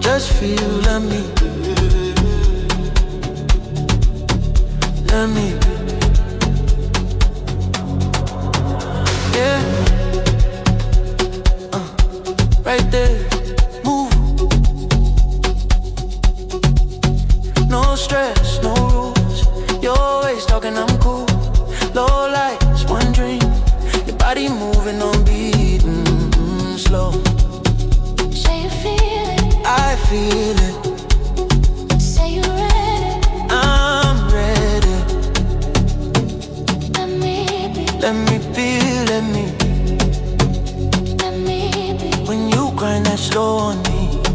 Just feel, let me, let me, yeah, right there, move. No stress, no rules. You're always talking, I'm cool. Low lights, one dream. Your body moving on beat, slow. Say you feel it. I feel